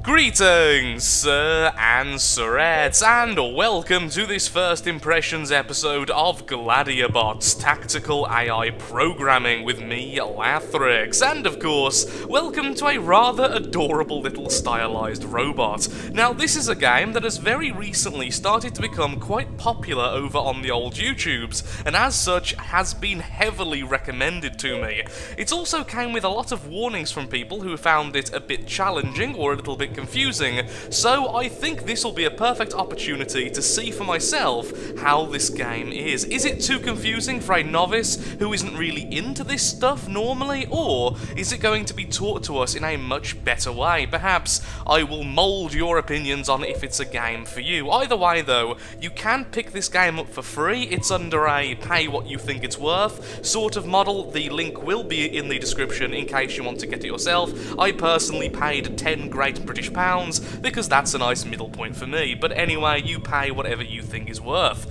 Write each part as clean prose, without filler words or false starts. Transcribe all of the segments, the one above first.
Greetings, sir and sirettes, and welcome to this first impressions episode of Gladiabots Tactical AI Programming with me, Lathbot, and of course, welcome to a rather adorable little stylized robot. Now, this is a game that has very recently started to become quite popular over on the old YouTubes, and as such has been heavily recommended to me. It also came with a lot of warnings from people who found it a bit challenging or a little bit confusing, so I think this will be a perfect opportunity to see for myself how this game is. Is it too confusing for a novice who isn't really into this stuff normally, or is it going to be taught to us in a much better way? Perhaps I will mould your opinions on if it's a game for you. Either way though, you can pick this game up for free. It's under a pay what you think it's worth sort of model. The link will be in the description in case you want to get it yourself. I personally paid 10 great British pounds because that's a nice middle point for me, but anyway, you pay whatever you think is worth.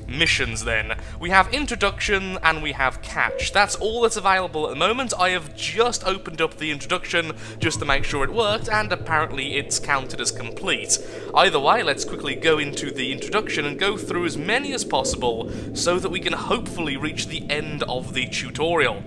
Missions then. We have introduction and we have catch. That's all that's available at the moment. I have just opened up the introduction just to make sure it worked, and apparently it's counted as complete. Either way, let's quickly go into the introduction and go through as many as possible so that we can hopefully reach the end of the tutorial.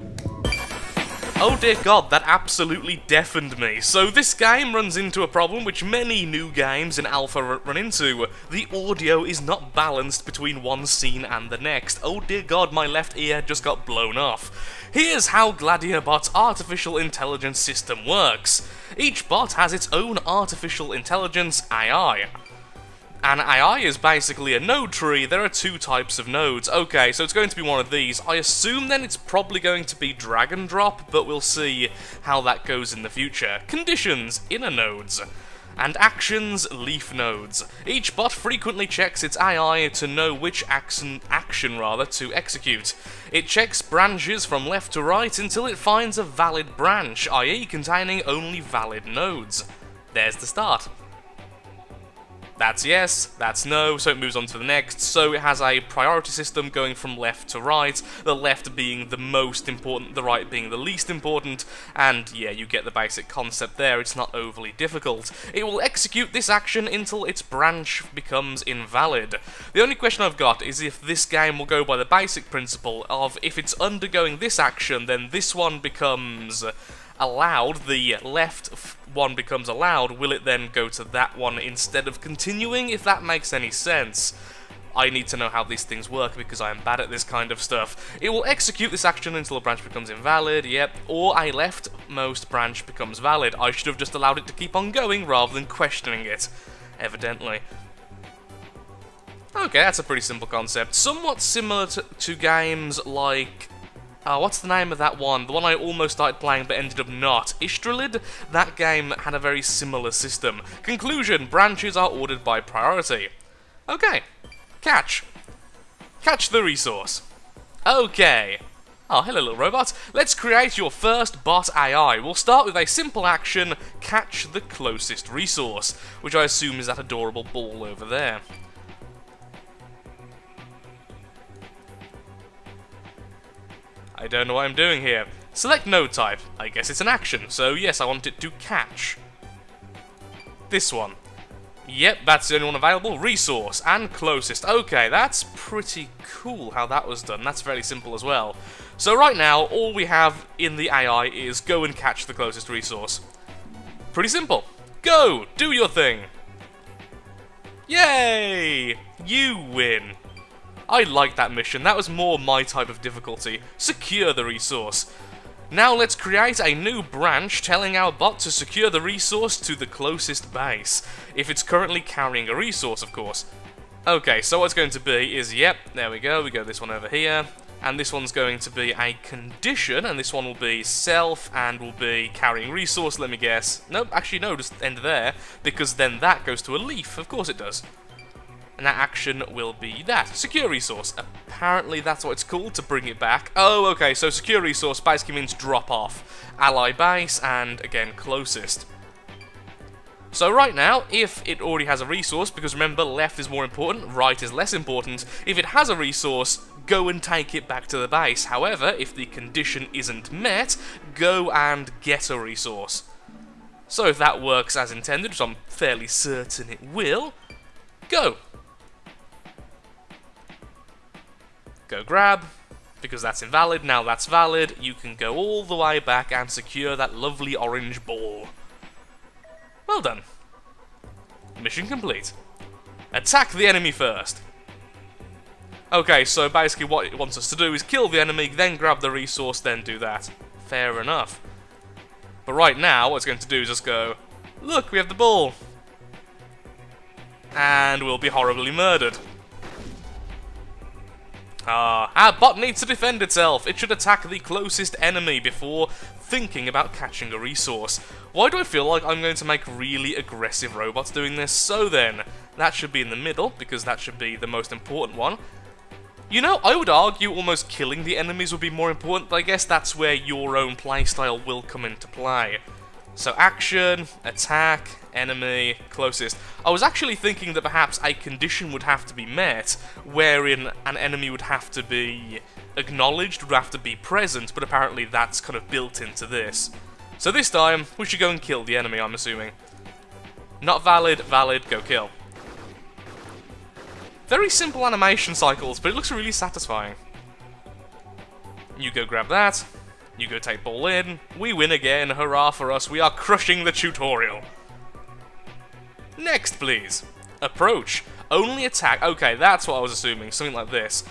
Oh dear god, that absolutely deafened me. So this game runs into a problem which many new games in alpha run into. The audio is not balanced between one scene and the next. Oh dear god, my left ear just got blown off. Here's how Gladiabot's artificial intelligence system works. Each bot has its own artificial intelligence AI. An AI is basically a node tree. There are two types of nodes. Okay, so it's going to be one of these. I assume then it's probably going to be drag and drop, but we'll see how that goes in the future. Conditions, inner nodes. And actions, leaf nodes. Each bot frequently checks its AI to know which action to execute. It checks branches from left to right until it finds a valid branch, i.e. containing only valid nodes. There's the start. That's yes, that's no, so it moves on to the next. So it has a priority system going from left to right, the left being the most important, the right being the least important, and yeah, you get the basic concept there. It's not overly difficult. It will execute this action until its branch becomes invalid. The only question I've got is if this game will go by the basic principle of if it's undergoing this action, then this one becomes allowed, the left one becomes allowed, will it then go to that one instead of continuing, if that makes any sense? I need to know how these things work because I am bad at this kind of stuff. It will execute this action until a branch becomes invalid, yep, or a leftmost branch becomes valid. I should have just allowed it to keep on going rather than questioning it, evidently. Okay, that's a pretty simple concept. Somewhat similar to games like what's the name of that one? The one I almost started playing but ended up not. Ishtralid? That game had a very similar system. Conclusion, branches are ordered by priority. Okay. Catch. Catch the resource. Okay. Oh, hello little robot. Let's create your first bot AI. We'll start with a simple action, catch the closest resource, which I assume is that adorable ball over there. I don't know what I'm doing here. Select node type. I guess it's an action, so yes, I want it to catch. This one. Yep, that's the only one available. Resource and closest. Okay, that's pretty cool how that was done. That's very simple as well. So right now, all we have in the AI is go and catch the closest resource. Pretty simple. Go! Do your thing! Yay! You win! I like that mission. That was more my type of difficulty. Secure the resource. Now let's create a new branch telling our bot to secure the resource to the closest base. If it's currently carrying a resource, of course. Okay, so what's going to be is, yep, there we go this one over here. And this one's going to be a condition, and this one will be self, and will be carrying resource, let me guess. Nope, actually no, just end there, because then that goes to a leaf. Of course it does. And that action will be that. Secure resource. Apparently that's what it's called to bring it back. Oh, okay, so secure resource basically means drop off. Ally base, and again, closest. So right now, if it already has a resource, because remember, left is more important, right is less important, if it has a resource, go and take it back to the base. However, if the condition isn't met, go and get a resource. So if that works as intended, which I'm fairly certain it will, go! Go grab, because that's invalid, now that's valid, you can go all the way back and secure that lovely orange ball. Well done. Mission complete. Attack the enemy first. Okay, so basically what it wants us to do is kill the enemy, then grab the resource, then do that. Fair enough. But right now, what it's going to do is just go, look, we have the ball. And we'll be horribly murdered. Our bot needs to defend itself. It should attack the closest enemy before thinking about catching a resource. Why do I feel like I'm going to make really aggressive robots doing this? So then, that should be in the middle, because that should be the most important one. You know, I would argue almost killing the enemies would be more important, but I guess that's where your own playstyle will come into play. So action, attack, enemy, closest. I was actually thinking that perhaps a condition would have to be met, wherein an enemy would have to be acknowledged, would have to be present, but apparently that's kind of built into this. So this time, we should go and kill the enemy, I'm assuming. Not valid, valid, go kill. Very simple animation cycles, but it looks really satisfying. You go grab that. You go take ball in. We win again. Hurrah for us. We are crushing the tutorial. Next, please. Approach. Only attack. Okay, that's what I was assuming. Something like this.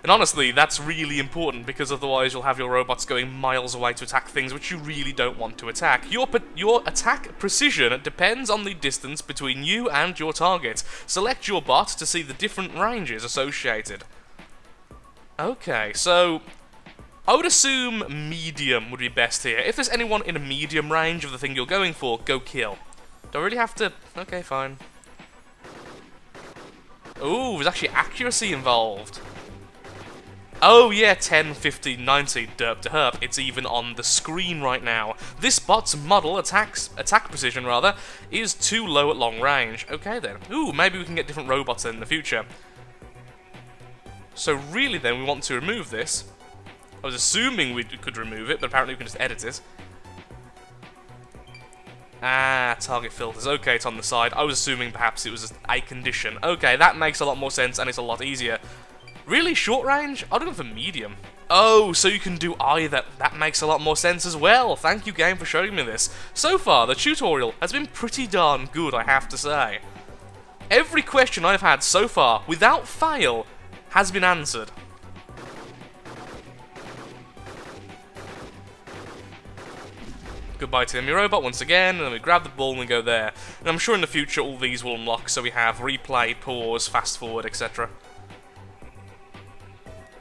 And honestly, that's really important, because otherwise you'll have your robots going miles away to attack things which you really don't want to attack. Your attack precision depends on the distance between you and your target. Select your bot to see the different ranges associated. Okay, so I would assume medium would be best here. If there's anyone in a medium range of the thing you're going for, go kill. Do I really have to? Okay, fine. Ooh, there's actually accuracy involved. Oh yeah, 10, 15, 90, derp to herp. It's even on the screen right now. This bot's model attack precision rather, is too low at long range. Okay then. Ooh, maybe we can get different robots in the future. So really then, we want to remove this. I was assuming we could remove it, but apparently we can just edit it. Ah, target filters. Okay, it's on the side. I was assuming perhaps it was just a condition. Okay, that makes a lot more sense, and it's a lot easier. Really? Short range? I'll go for medium. Oh, so you can do either. That makes a lot more sense as well. Thank you, game, for showing me this. So far, the tutorial has been pretty darn good, I have to say. Every question I've had so far, without fail, has been answered. Goodbye to the enemy robot once again, and then we grab the ball and we go there. And I'm sure in the future all these will unlock, so we have replay, pause, fast forward, etc.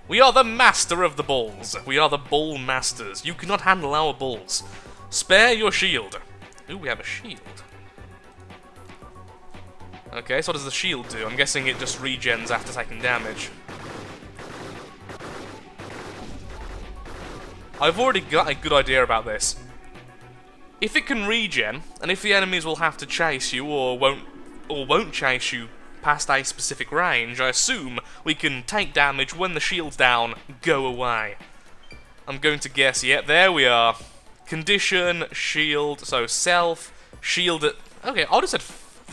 We are the master of the balls. We are the ball masters. You cannot handle our balls. Spare your shield. Ooh, we have a shield. Okay, so what does the shield do? I'm guessing it just regens after taking damage. I've already got a good idea about this. If it can regen, and if the enemies will have to chase you or won't chase you past a specific range, I assume we can take damage when the shield's down, go away. I'm going to guess, yep, there we are. Condition, shield, so self, shield at... Okay, I just said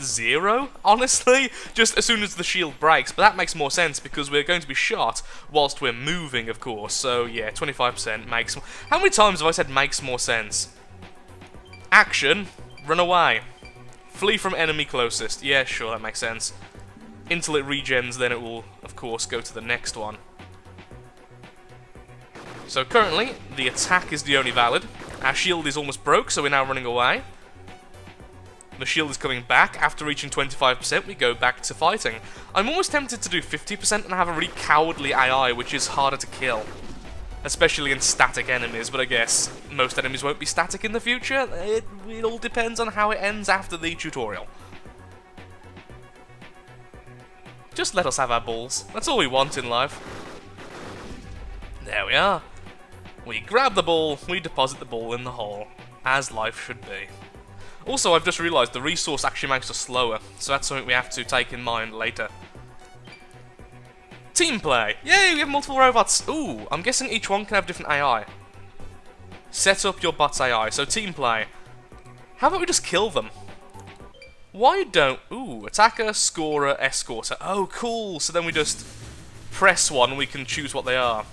0, honestly, just as soon as the shield breaks, but that makes more sense because we're going to be shot whilst we're moving, of course, so yeah, 25% makes... How many times have I said makes more sense? Action, run away. Flee from enemy closest. Yeah, sure, that makes sense. Until it regens, then it will, of course, go to the next one. So currently, the attack is the only valid. Our shield is almost broke, so we're now running away. The shield is coming back. After reaching 25%, we go back to fighting. I'm almost tempted to do 50% and have a really cowardly AI, which is harder to kill. Especially in static enemies, but I guess most enemies won't be static in the future. It all depends on how it ends after the tutorial. Just let us have our balls. That's all we want in life. There we are. We grab the ball, we deposit the ball in the hole, as life should be. Also, I've just realised the resource actually makes us slower, so that's something we have to take in mind later. Team play! Yay, we have multiple robots! Ooh, I'm guessing each one can have different AI. Set up your bot's AI, so team play. How about we just kill them? Why don't... Ooh, attacker, scorer, escorter. Oh, cool. So then we just press one and we can choose what they are.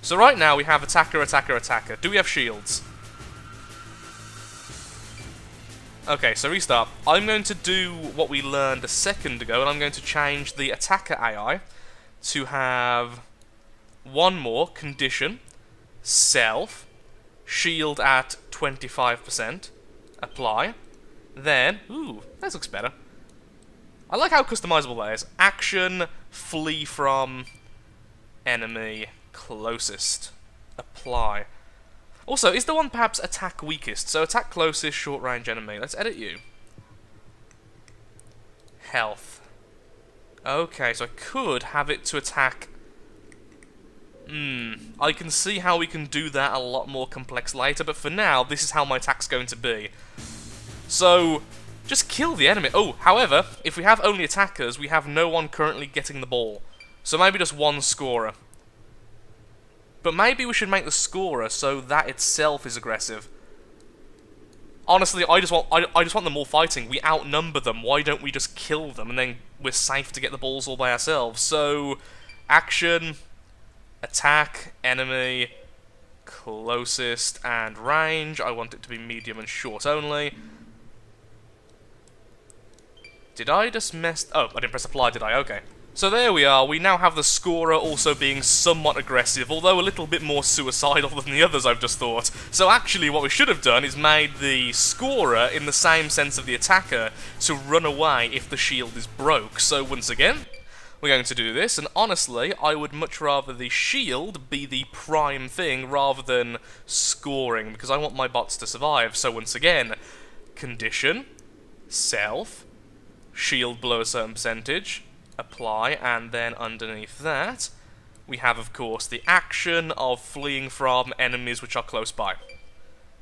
So right now we have attacker, attacker, attacker. Do we have shields? Okay, so restart. I'm going to do what we learned a second ago, and I'm going to change the attacker AI to have one more condition, self, shield at 25%, apply, then, ooh, that looks better. I like how customizable that is. Action, flee from enemy closest, apply. Also, is the one perhaps attack weakest? So attack closest, short range enemy. Let's edit you. Health. Okay, so I could have it to attack... I can see how we can do that a lot more complex later, but for now, this is how my attack's going to be. So, just kill the enemy. Oh, however, if we have only attackers, we have no one currently getting the ball. So maybe just one scorer. But maybe we should make the scorer so that itself is aggressive. Honestly, I just want them all fighting. We outnumber them. Why don't we just kill them and then we're safe to get the balls all by ourselves? So, action, attack, enemy, closest, and range. I want it to be medium and short only. Did I just mess... Oh, I didn't press apply, did I? Okay. So there we are, we now have the scorer also being somewhat aggressive, although a little bit more suicidal than the others I've just thought. So actually what we should have done is made the scorer, in the same sense of the attacker, to run away if the shield is broke. So once again, we're going to do this, and honestly, I would much rather the shield be the prime thing rather than scoring, because I want my bots to survive. So once again, condition, self, shield below a certain percentage, apply, and then underneath that, we have, of course, the action of fleeing from enemies which are close by.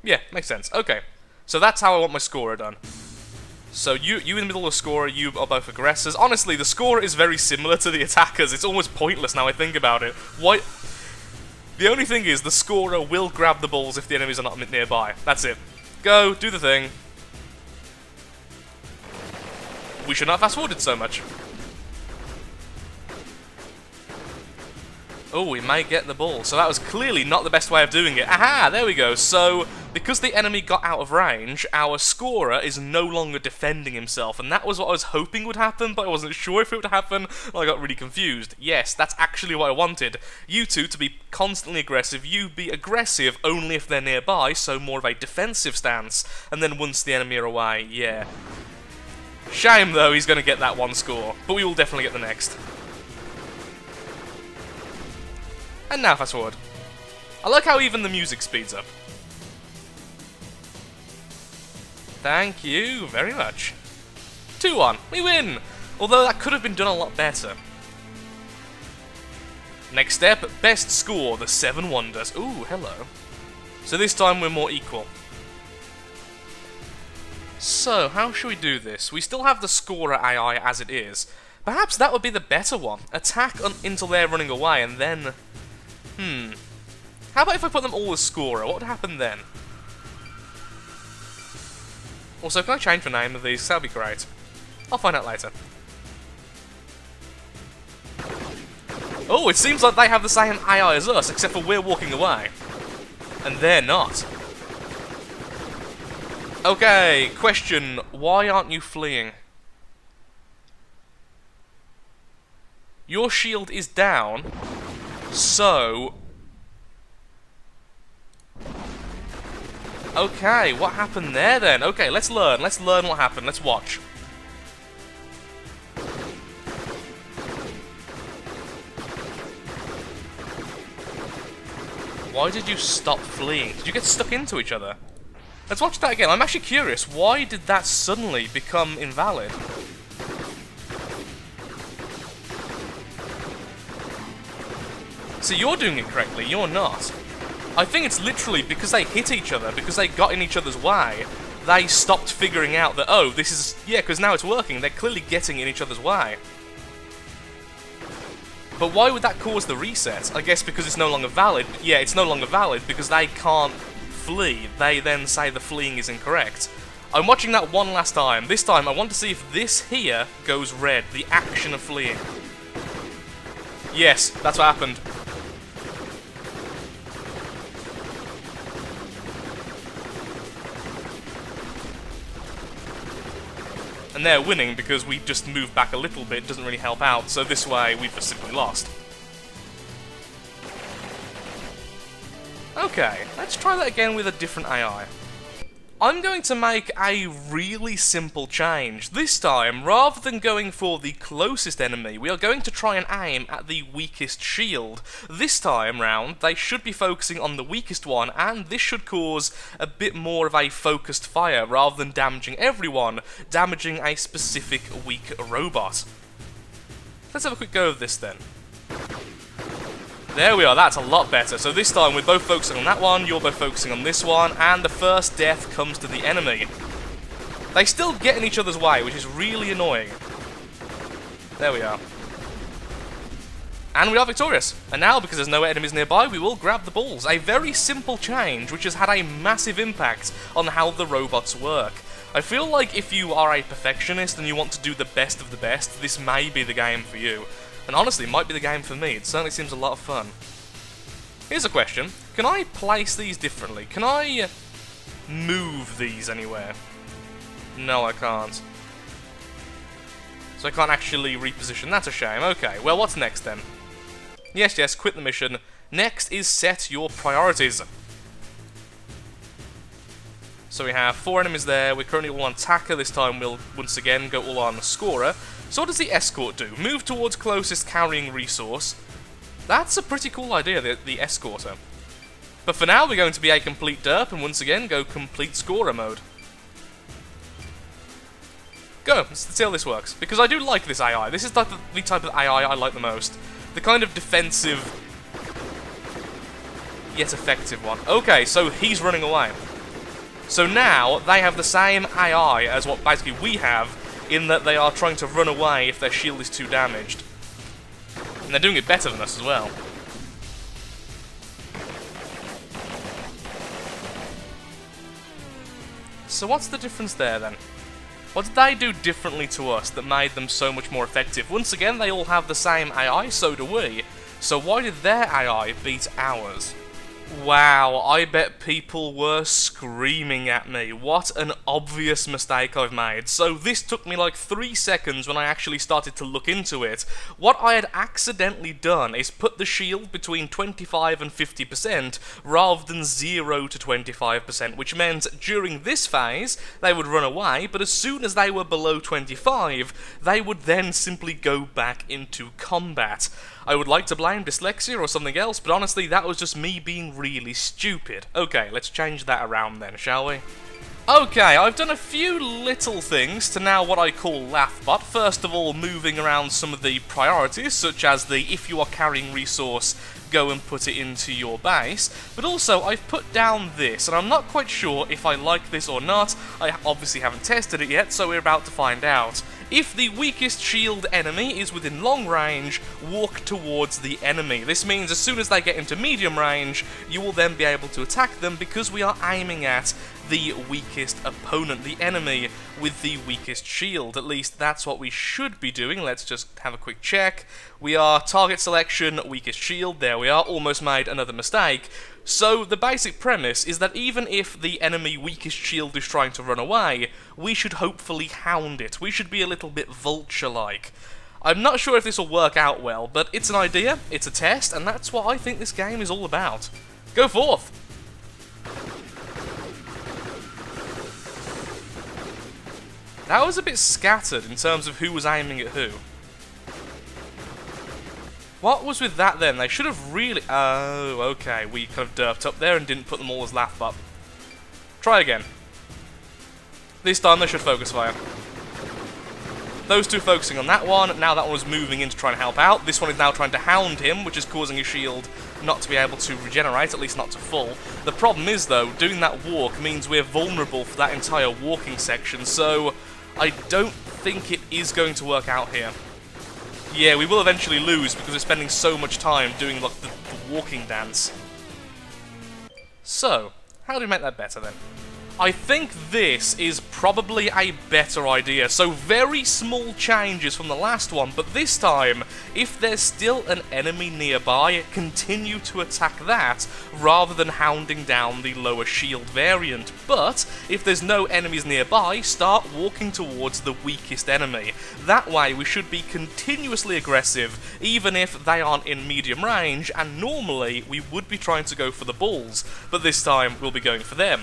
Yeah, makes sense. Okay, so that's how I want my scorer done. So you in the middle of the scorer, you are both aggressors. Honestly, the scorer is very similar to the attackers. It's almost pointless now I think about it. Why? The only thing is, the scorer will grab the balls if the enemies are not nearby. That's it. Go, do the thing. We should not have fast-forwarded so much. Oh, we may get the ball. So that was clearly not the best way of doing it. Aha, there we go. So, because the enemy got out of range, our scorer is no longer defending himself. And that was what I was hoping would happen, but I wasn't sure if it would happen. I got really confused. Yes, that's actually what I wanted. You two to be constantly aggressive. You be aggressive only if they're nearby, so more of a defensive stance. And then once the enemy are away, yeah. Shame, though, he's going to get that one score. But we will definitely get the next. And now fast forward. I like how even the music speeds up. Thank you very much. 2-1. We win! Although that could have been done a lot better. Next step, best score, the 7 wonders. Ooh, hello. So this time we're more equal. So, how should we do this? We still have the scorer AI as it is. Perhaps that would be the better one. Attack until they're running away and then... How about if I put them all as scorer? What would happen then? Also, can I change the name of these? That'd be great. I'll find out later. Oh, it seems like they have the same AI as us, except for we're walking away. And they're not. Okay, question. Why aren't you fleeing? Your shield is down, so... Okay, what happened there then? Okay, let's learn. Let's learn what happened. Let's watch. Why did you stop fleeing? Did you get stuck into each other? Let's watch that again. I'm actually curious. Why did that suddenly become invalid? So you're doing it correctly, you're not. I think it's literally because they hit each other, because they got in each other's way, they stopped figuring out that, oh, this is... Yeah, because now it's working. They're clearly getting in each other's way. But why would that cause the reset? I guess because it's no longer valid. Yeah, it's no longer valid because they can't flee. They then say the fleeing is incorrect. I'm watching that one last time. This time, I want to see if this here goes red, the action of fleeing. Yes, that's what happened. And they're winning because we just moved back a little bit, doesn't really help out, so this way we've just simply lost. Okay, let's try that again with a different AI. I'm going to make a really simple change. This time, rather than going for the closest enemy, we are going to try and aim at the weakest shield. This time round, they should be focusing on the weakest one, and this should cause a bit more of a focused fire, rather than damaging everyone, damaging a specific weak robot. Let's have a quick go of this then. There we are, that's a lot better. So this time we're both focusing on that one, you're both focusing on this one, and the first death comes to the enemy. They still get in each other's way, which is really annoying. There we are. And we are victorious. And now, because there's no enemies nearby, we will grab the balls. A very simple change, which has had a massive impact on how the robots work. I feel like if you are a perfectionist and you want to do the best of the best, this may be the game for you. And honestly, it might be the game for me. It certainly seems a lot of fun. Here's a question. Can I place these differently? Can I move these anywhere? No, I can't. So I can't actually reposition. That's a shame. Okay, well, what's next then? Yes, quit the mission. Next is set your priorities. So we have 4 enemies there. We're currently all on attacker. This time we'll once again go all on scorer. So what does the escort do? Move towards closest carrying resource. That's a pretty cool idea, the escorter. But for now, we're going to be a complete derp, and once again, go complete scorer mode. Go, let's see how this works. Because I do like this AI. This is the type of AI I like the most. The kind of defensive, yet effective one. Okay, so he's running away. So now, they have the same AI as what basically we have, in that they are trying to run away if their shield is too damaged. And they're doing it better than us as well. So what's the difference there then? What did they do differently to us that made them so much more effective? Once again, they all have the same AI, so do we. So why did their AI beat ours? Wow, I bet people were screaming at me. What an obvious mistake I've made. So this took me like 3 seconds when I actually started to look into it. What I had accidentally done is put the shield between 25 and 50% rather than 0 to 25%, which meant during this phase they would run away, but as soon as they were below 25, they would then simply go back into combat. I would like to blame dyslexia or something else, but honestly, that was just me being really stupid. Okay, let's change that around then, shall we? Okay, I've done a few little things to now what I call Lathbot. First of all, moving around some of the priorities, such as the if you are carrying resource, go and put it into your base. But also, I've put down this, and I'm not quite sure if I like this or not. I obviously haven't tested it yet, so we're about to find out. If the weakest shield enemy is within long range, walk towards the enemy. This means as soon as they get into medium range, you will then be able to attack them because we are aiming at the weakest opponent, the enemy with the weakest shield. At least that's what we should be doing. Let's just have a quick check. We are target selection, weakest shield. There we are, almost made another mistake. So the basic premise is that even if the enemy weakest shield is trying to run away, we should hopefully hound it. We should be a little bit vulture-like. I'm not sure if this will work out well, but it's an idea, it's a test, and that's what I think this game is all about. Go forth! That was a bit scattered in terms of who was aiming at who. What was with that then? They should have really... Oh, okay. We kind of derped up there and didn't put them all as Lathbot. Try again. This time they should focus fire. Those two focusing on that one. Now that one was moving in to try and help out. This one is now trying to hound him, which is causing his shield not to be able to regenerate, at least not to full. The problem is, though, doing that walk means we're vulnerable for that entire walking section, so I don't think it is going to work out here. Yeah, we will eventually lose because we're spending so much time doing like the walking dance. So, how do we make that better then? I think this is probably a better idea. So very small changes from the last one, but this time, if there's still an enemy nearby, continue to attack that, rather than hounding down the lower shield variant. But, if there's no enemies nearby, start walking towards the weakest enemy. That way we should be continuously aggressive, even if they aren't in medium range, and normally we would be trying to go for the balls, but this time we'll be going for them.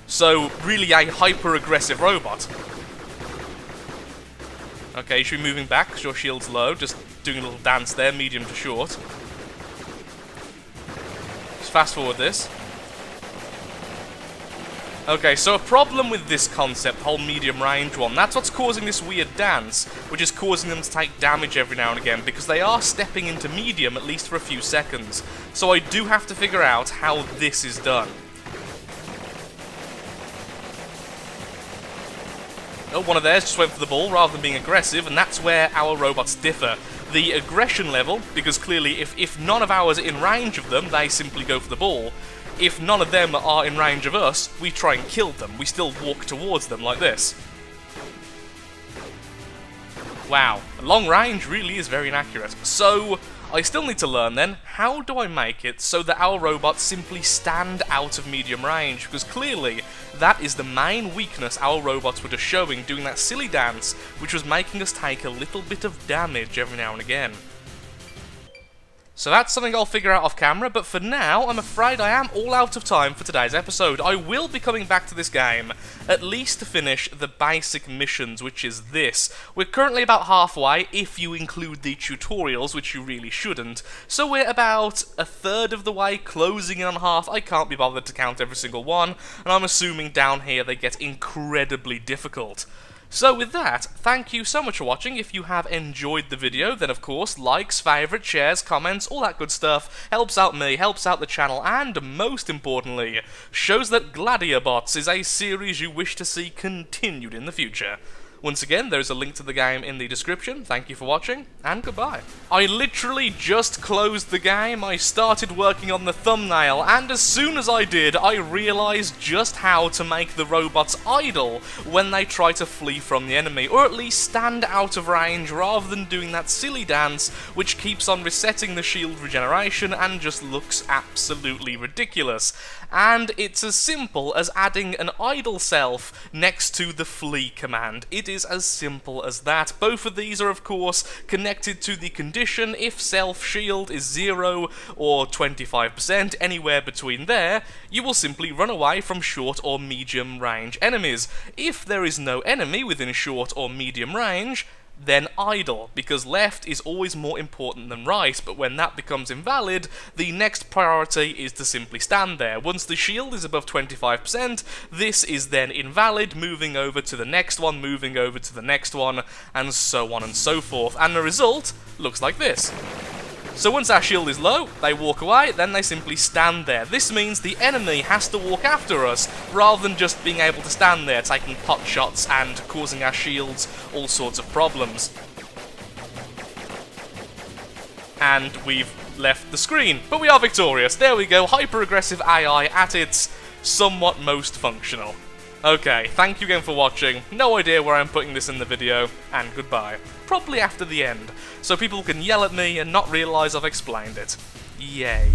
So, really a hyper-aggressive robot. Okay, you should be moving back because your shield's low, just doing a little dance there, medium to short. Just fast forward this. Okay, so a problem with this concept, whole medium range one, that's what's causing this weird dance, which is causing them to take damage every now and again, because they are stepping into medium at least for a few seconds. So I do have to figure out how this is done. Oh, one of theirs just went for the ball rather than being aggressive, and that's where our robots differ. The aggression level, because clearly if none of ours are in range of them, they simply go for the ball. If none of them are in range of us, we try and kill them. We still walk towards them like this. Wow, long range really is very inaccurate. So, I still need to learn then, how do I make it so that our robots simply stand out of medium range? Because clearly, that is the main weakness our robots were just showing, doing that silly dance, which was making us take a little bit of damage every now and again. So that's something I'll figure out off camera, but for now, I'm afraid I am all out of time for today's episode. I will be coming back to this game, at least to finish the basic missions, which is this. We're currently about halfway, if you include the tutorials, which you really shouldn't. So we're about a third of the way, closing in on half. I can't be bothered to count every single one, and I'm assuming down here they get incredibly difficult. So with that, thank you so much for watching. If you have enjoyed the video, then of course, likes, favourites, shares, comments, all that good stuff helps out me, helps out the channel, and most importantly, shows that Gladiabots is a series you wish to see continued in the future. Once again, there's a link to the game in the description. Thank you for watching, and goodbye. I literally just closed the game, I started working on the thumbnail, and as soon as I did, I realised just how to make the robots idle when they try to flee from the enemy, or at least stand out of range rather than doing that silly dance which keeps on resetting the shield regeneration and just looks absolutely ridiculous. And it's as simple as adding an idle self next to the flee command. It is as simple as that. Both of these are of course connected to the condition. If self shield is 0 or 25%, anywhere between there, you will simply run away from short or medium range enemies. If there is no enemy within short or medium range, then idle, because left is always more important than right, but when that becomes invalid, the next priority is to simply stand there. Once the shield is above 25%, this is then invalid, moving over to the next one, moving over to the next one, and so on and so forth, and the result looks like this. So once our shield is low, they walk away, then they simply stand there. This means the enemy has to walk after us, rather than just being able to stand there, taking pot shots and causing our shields all sorts of problems. And we've left the screen, but we are victorious. There we go, hyper-aggressive AI at its somewhat most functional. Okay, thank you again for watching. No idea where I'm putting this in the video, and goodbye. Probably after the end, so people can yell at me and not realise I've explained it. Yay.